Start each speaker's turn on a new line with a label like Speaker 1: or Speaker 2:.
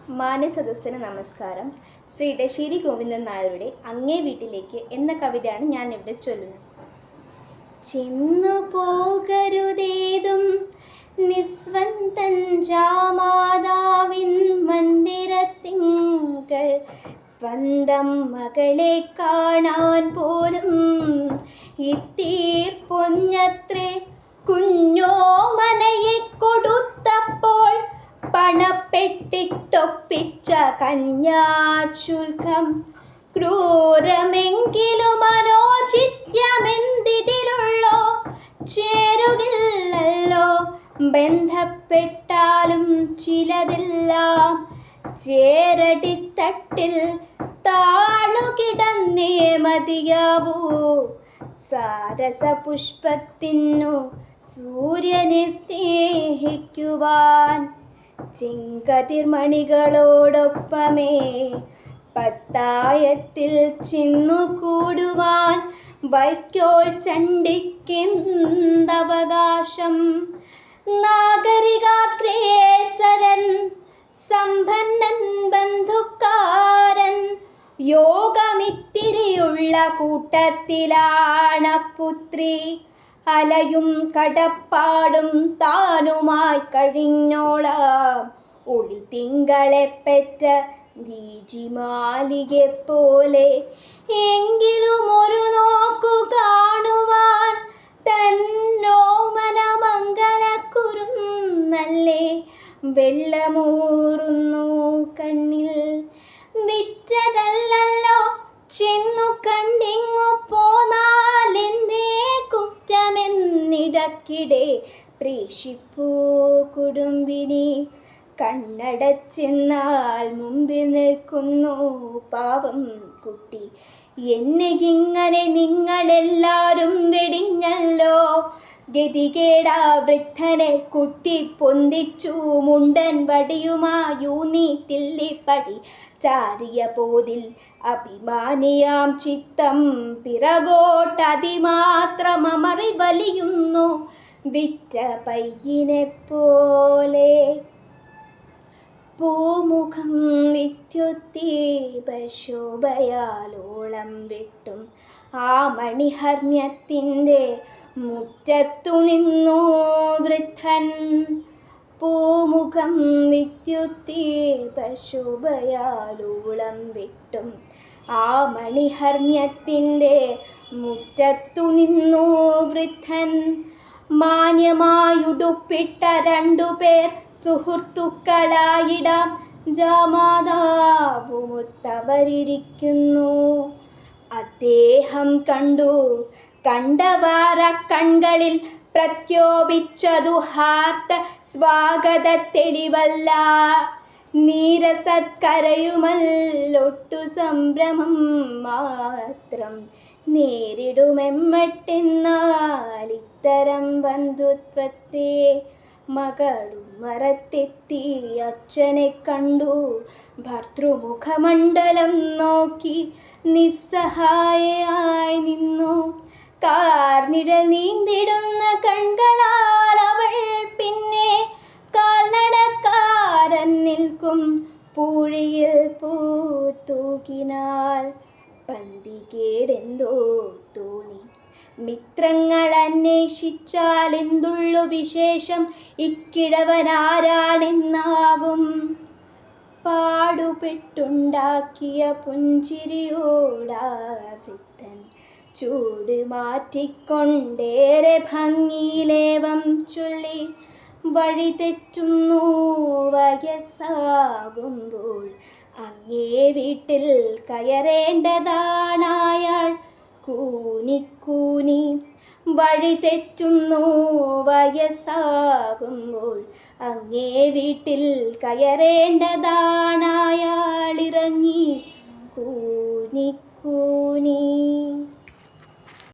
Speaker 1: മാന്യസദസ്സിന് നമസ്കാരം. ശ്രീ ഇടശ്ശേരി ഗോവിന്ദൻ നായരുടെ അങ്ങേ വീട്ടിലേക്ക് എന്ന കവിതയാണ് ഞാൻ ഇവിടെ ചൊല്ലുന്നത്. ചെന്നു പോകരുതേതും നിസ്വന്തൻ ജാമാതാവിൻ മന്ദിരത്തിങ്കൽ സ്വന്തം മകളെ കാണാൻ പോലും ഇത്തീർപ്പൊഞ്ഞത്രേ കുഞ്ഞോമനയെ കൊടുത്തപ്പോൾ പണപ്പെട്ടിട്ടൊപ്പിച്ച കന്യാശുൽക്കം ക്രൂരമെങ്കിലും മനോചിത്യമെന്തിതിലുള്ളോ ചേരുകില്ലല്ലോ ബന്ധപ്പെട്ടാലും ചിലതെല്ലാം ചേരടിത്തട്ടിൽ താണുകിടന്നേ മതിയാവൂ. സാരസപുഷ്പത്തിനു സൂര്യനെ സ്നേഹിക്കുവാൻ ചെങ്കതിർമണികളോടൊപ്പമേ പത്തായത്തിൽ ചെന്നു കൂടുവാൻ വൈക്കോൽ ചണ്ടിക്കെന്തവകാശം. നാഗരികാഗ്രേസരൻ സമ്പന്നൻ ബന്ധുക്കാരൻ യോഗമിത്തിരിയുള്ള കൂട്ടത്തിലാണ് പുത്രി. അലയും കടപ്പാടും താനുമായി കഴിഞ്ഞോളാം ഒളിത്തിങ്കളെ പെറ്റ ദീജിമാലികെ പോലെ. എങ്കിലും ഒരു നോക്കു കാണുവാൻ തന്നോമന മംഗലക്കുരുന്നല്ലേ വെള്ളമൂറുന്നു കണ്ണിൽ. വിറ്റതല്ലല്ലോ ചെന്നു കണ്ടിങ്ങു പോന്നാലെന്തേ കുറ്റമെന്നിടക്കിടെ പ്രേക്ഷിപ്പൂ കുടുംബിനി. കണ്ണടച്ചെന്നാൽ മുമ്പിൽ നിൽക്കുന്നു പാവം കുട്ടി. എന്നെയിങ്ങനെ നിങ്ങളെല്ലാരും വെടിഞ്ഞല്ലോ. ഗതികേടാ വൃദ്ധനെ കുത്തി പൊന്തിച്ചു മുണ്ടൻ വടിയുമായൂന്നി തില്ലിപ്പടി ചാരിയ പോതിൽ അഭിമാനിയാം ചിത്തം പിറകോട്ടതിമാത്രമറി വലിയുന്നു വിറ്റ പയ്യനെ പോലെ. പൂമുഖം വിദ്യുദ്ദീപശോഭയാലോളം വിട്ടും ആ മണിഹർമ്മ്യത്തിൻ്റെ മുറ്റത്തു നിന്നു വൃദ്ധൻ. പൂമുഖം വിദ്യുദ്ദീപശോഭയാലോളം വിട്ടും ആ മണിഹർമ്മ്യത്തിൻ്റെ മുറ്റത്തു നിന്നു വൃദ്ധൻ. മാന്യമായുടുപ്പിട്ട രണ്ടുപേർ സുഹൃത്തുക്കളായിടാം ജാമാതാവുമൊത്തവരിയ്ക്കുന്നു. അദ്ദേഹം കണ്ടവാറ കൺകളിൽ പ്രത്യോപിച്ചതു ഹാർത്ത സ്വാഗത തെളിവല്ല. നീരസത്കരയുമല്ലൊട്ടു സംഭ്രമം മാത്രം നേരിടുമെമ്മട്ടെന്നാൽ ഇത്തരം ബന്ധുത്വത്തെ. മകളും മറത്തെത്തി അച്ഛനെ കണ്ടു ഭർതൃമുഖമണ്ഡലം നോക്കി നിസ്സഹായയായി നിന്നു. കാർനിഴൽ നീന്തിടുന്ന കൺകളാൽ അവൾ പിന്നെ കാൽനടക്കാരൻ നിൽക്കും പൂഴിയിൽ പൂത്തൂകിനാൽ പന്തികേടെന്തോ തോന്നി. മിത്രങ്ങൾ അന്വേഷിച്ചാൽ എന്തുള്ളു വിശേഷം ഇക്കിഴവനാരാണെന്നാകും. പാടുപെട്ടുണ്ടാക്കിയ പുഞ്ചിരിയോടാ വൃദ്ധൻ ചൂട് മാറ്റിക്കൊണ്ടേറെ ഭംഗിയിലേവം ചൊല്ലി. വഴി തെറ്റുന്നു വയസ്സാകുമ്പോൾ അങ്ങേ വീട്ടിൽ കയറേണ്ടതാണയാൾ കൂനിക്കൂനി. വഴി തെറ്റുന്നു വയസ്സാകുമ്പോൾ അങ്ങേ വീട്ടിൽ കയറേണ്ടതാണയാളിറങ്ങി കൂനിക്കൂനി.